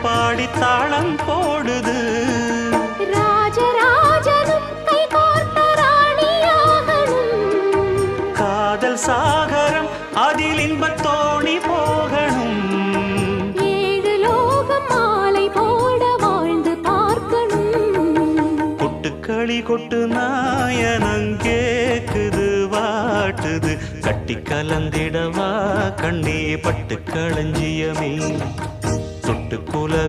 பாடி தாளம் போடுது. ராஜராஜனும் கை கோர்த்த ராணியாகணும். காதல் சாகரம் அதில் இன்பத் தோணி போகணும். ஏழு லோகம் மாலை போட வாழ்ந்து பார்க்கணும். கொட்டுக்களி கொட்டு நாயனங்கேக்குது வாட்டுது. கட்டி கலந்திடவா கண்ணே பட்டு களஞ்சியமே தொட்டுக்குல